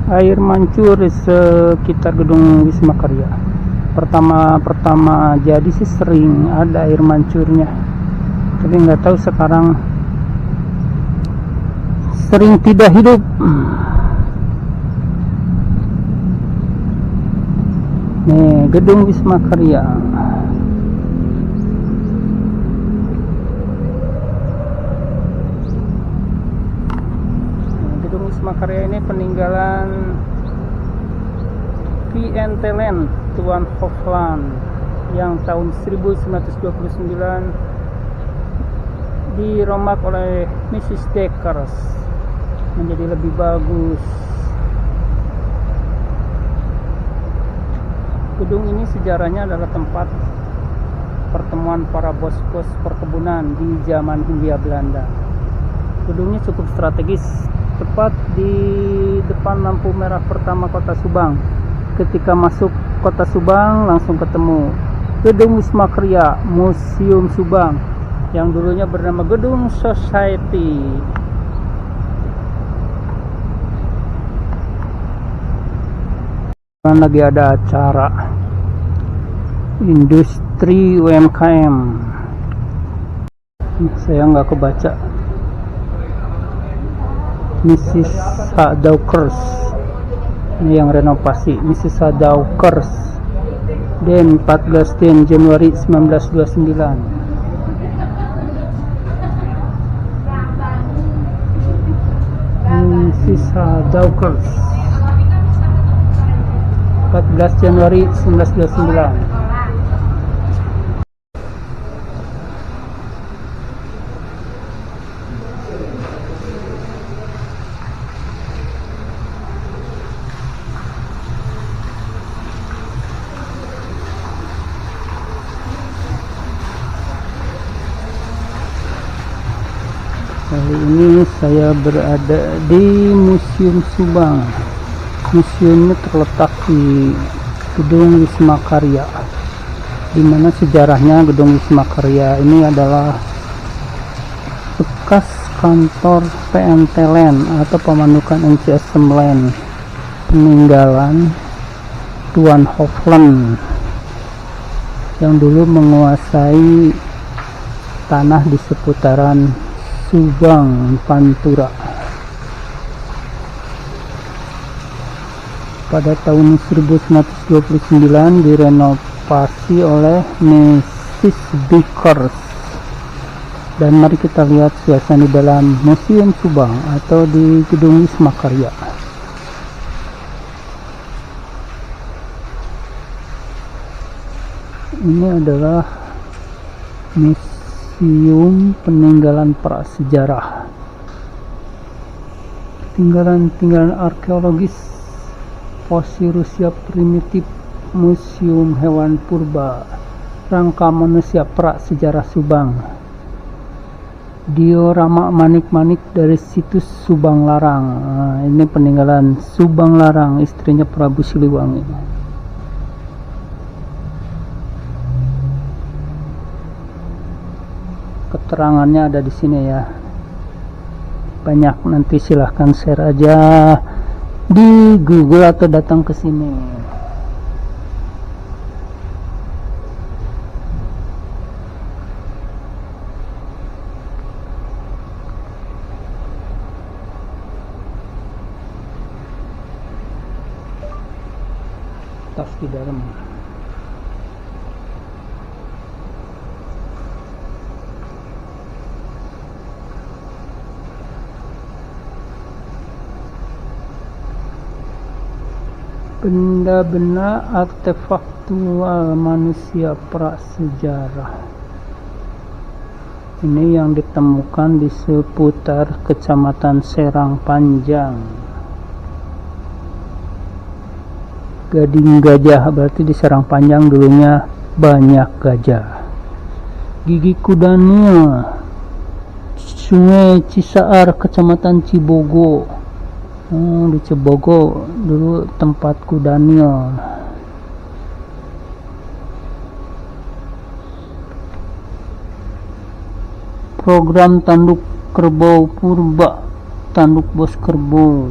Air mancur di sekitar gedung Wisma Karya. Pertama jadi sih sering ada air mancurnya, tapi nggak tahu sekarang sering tidak hidup. Nih gedung Wisma Karya. Gedung Wisma Karya ini peninggalan P.N. Telen, Tuan Hofland, yang tahun 1929 dirombak oleh Mrs. Dekkers menjadi lebih bagus. Gedung ini sejarahnya adalah tempat pertemuan para bos-bos perkebunan di zaman Hindia Belanda. Gedungnya cukup strategis, tepat di depan lampu merah pertama Kota Subang. Ketika masuk Kota Subang langsung ketemu Gedung Wisma Karya, Museum Subang, yang dulunya bernama Gedung Society. Lagi ada acara industri UMKM. Saya nggak kebaca. Mrs. Daukers ini yang renovasi. Mrs. Daukers dan 14 Januari 1929. Mrs. Daukers 14 Januari 1929. Kali ini saya berada di Museum Subang. Museumnya terletak di Gedung Wisma Karya, di mana sejarahnya Gedung Wisma Karya ini adalah bekas kantor P.N. Telen atau pemanukan NCS Semlen, peninggalan Tuan Hofland yang dulu menguasai tanah di seputaran Subang, Pantura. Pada tahun 1929 direnovasi oleh Mrs. Dekkers. Dan mari kita lihat suasana di dalam Museum Subang atau di Gedung Wisma Karya. Ini adalah Museum Peninggalan Prasejarah, tinggalan arkeologis, fosil Rusia primitif, Museum Hewan Purba, rangka manusia prasejarah Subang, diorama manik-manik dari situs Subang Larang. Nah, ini peninggalan Subang Larang, istrinya Prabu Siliwangi. Keterangannya ada di sini ya, banyak, nanti silahkan share aja di Google atau datang ke sini. Tas di dalam. Benda-benda artefaktual manusia prasejarah ini yang ditemukan di seputar Kecamatan Serang Panjang. Gading gajah, berarti di Serang Panjang dulunya banyak gajah. Gigi kuda Nil, Sungai Cisaar, Kecamatan Cibogo. Di Cibogo dulu tempat kuda Nil. Program tanduk kerbau purba, tanduk bos kerbau.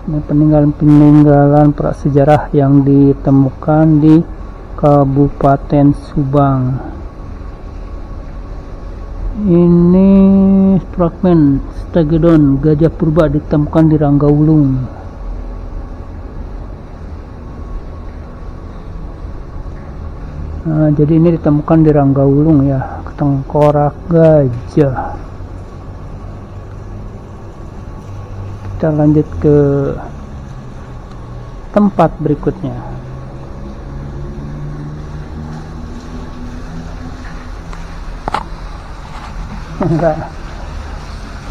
Ini peninggalan-peninggalan prasejarah yang ditemukan di Kabupaten Subang. Ini fragmen Stagedon gajah purba ditemukan di Ranggawulung. Nah, jadi ini ditemukan di Ranggawulung ya, tengkorak gajah. Kita lanjut ke tempat berikutnya.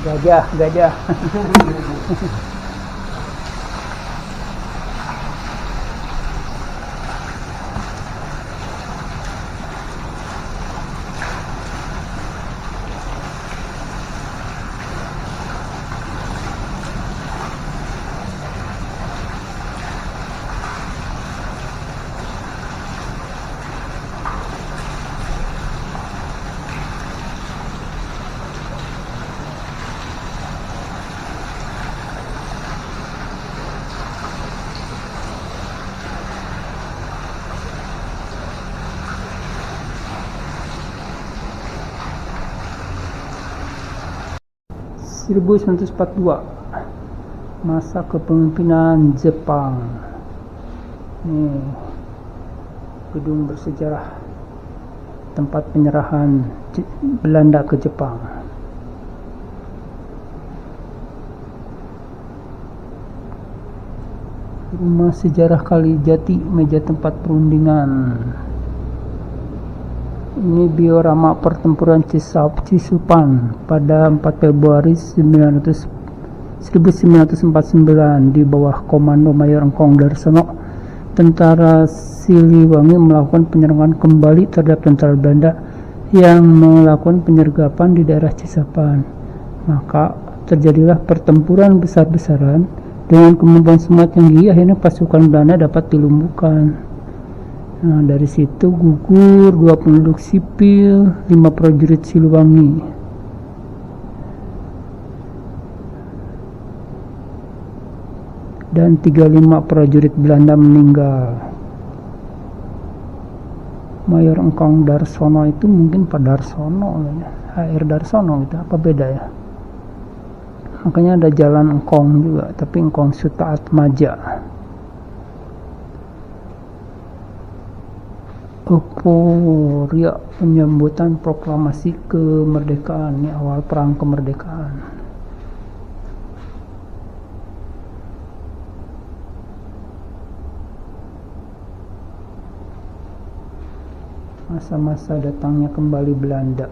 Gajah. (1942) masa kepemimpinan Jepang. Nih, gedung bersejarah tempat penyerahan Belanda ke Jepang. Rumah sejarah Kalijati, meja tempat perundingan. Ini diorama pertempuran Cisupan pada 4 Februari 1949 di bawah komando Mayor Engkong Darsono. Tentara Siliwangi melakukan penyerangan kembali terhadap tentara Belanda yang melakukan penyergapan di daerah Cisapan. Maka terjadilah pertempuran besar-besaran dengan kemampuan semangat tinggi. Akhirnya pasukan Belanda dapat dilumpuhkan. Nah, dari situ gugur 2 penduduk sipil, 5 prajurit Siliwangi. Dan 35 prajurit Belanda meninggal. Mayor Engkong Darsono itu mungkin Pak Darsono ya. HR Darsono gitu, apa beda ya? Makanya ada jalan Engkong juga, tapi Engkong Sutatmaja. Euforia penyambutan proklamasi kemerdekaan, ini awal perang kemerdekaan. Masa-masa datangnya kembali Belanda.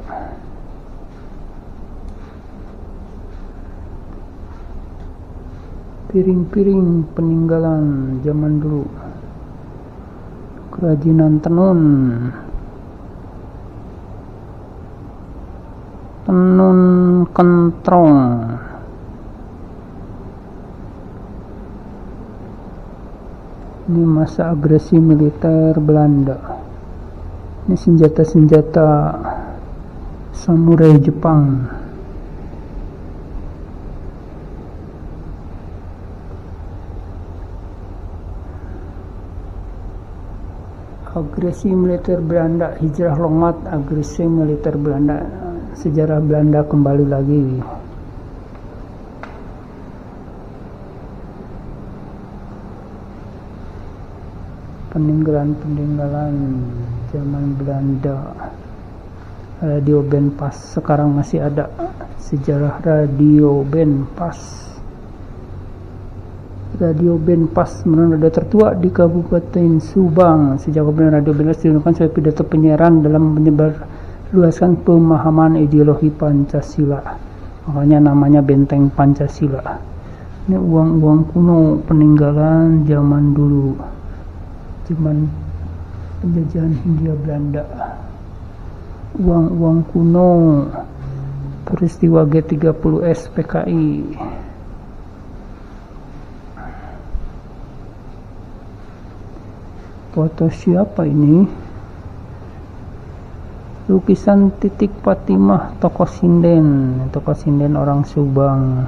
Piring-piring peninggalan zaman dulu. Kerajinan tenun kentrong. Ini masa agresi militer Belanda. Ini senjata-senjata samurai Jepang. Agresi militer Belanda, hijrah Longat, agresi militer Belanda, sejarah Belanda kembali lagi. Peninggalan-peninggalan zaman Belanda. Radio Benpas sekarang masih ada, sejarah Radio Benpas. Radio Benpas merupakan radio tertua di Kabupaten Subang. Sejak kebenaran Radio Benpas digunakan sebagai pidato penyiaran dalam menyebarluaskan pemahaman ideologi Pancasila. Makanya namanya Benteng Pancasila. Ini uang-uang kuno peninggalan zaman dulu, zaman penjajahan Hindia Belanda. Uang-uang kuno peristiwa G30S PKI. Foto siapa ini? Lukisan Titik Fatimah, tokoh sinden orang Subang.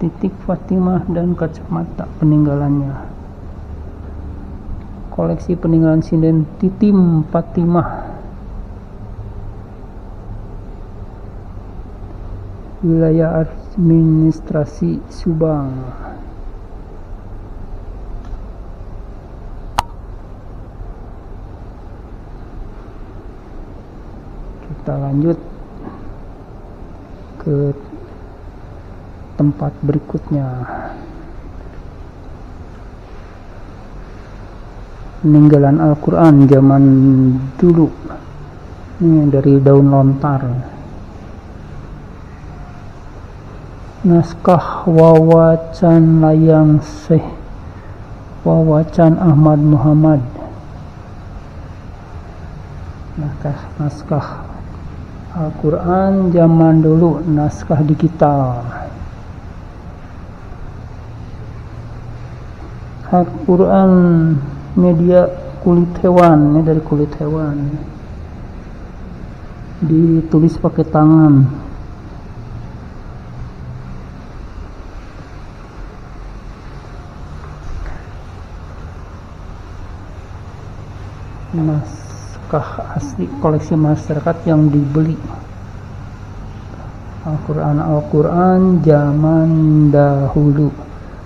titik Fatimah dan kacamata peninggalannya. Koleksi peninggalan sinden Titim Fatimah. Wilayah administrasi Subang. Kita lanjut ke tempat berikutnya. Peninggalan Al-Quran zaman dulu. Ini dari daun lontar. Naskah Wawacan Layang Syekh Wawacan Ahmad Muhammad. Naskah Al-Quran zaman dulu, naskah digital. Al-Quran media kulit hewan, ini dari kulit hewan. Ditulis pakai tangan. Naskah asli koleksi masyarakat yang dibeli. Al-Quran zaman dahulu,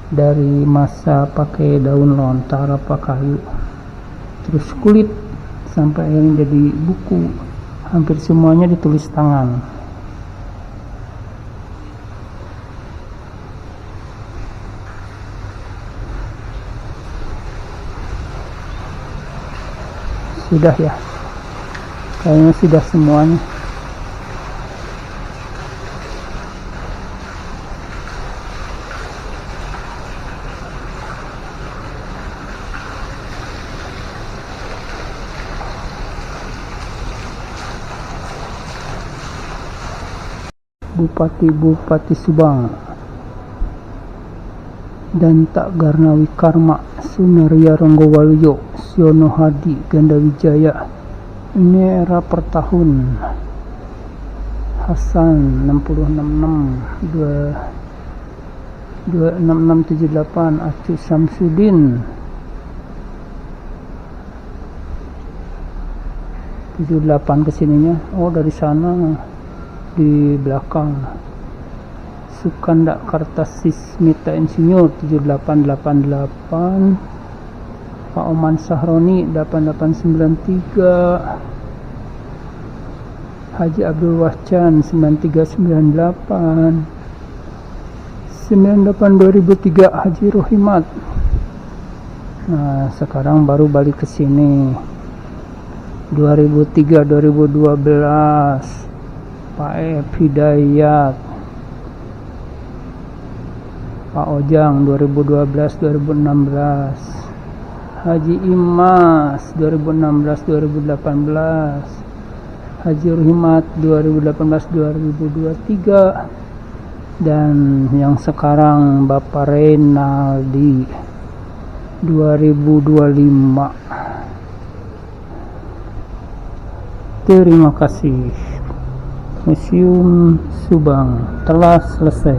dari masa pakai daun lontar apa kayu, terus kulit, sampai akhirnya jadi buku. Hampir semuanya ditulis tangan. Sudah ya, kayaknya sudah semuanya. Bupati Subang dan Tak Garnawi Karma, Sunaria Ronggowaluyo, Siono Hadi Gandawijaya. Ini era per tahun. Hasan 6678, Acu Samsudin 78 kesininya. Oh, dari sana di belakang. Sukanda Kartasis Mita Insinyur 7888, Pak Oman Sahroni 8893, Haji Abdul Wahcan 9398, 98 2003 Haji Rohimat. Nah, sekarang baru balik ke sini 2003 2012 Pak Hidayat, Pak Ojang 2012-2016, Haji Imas 2016-2018, Haji Rohimat 2018-2023, dan yang sekarang Bapak Renaldi 2025. Terima kasih. Museum Subang telah selesai.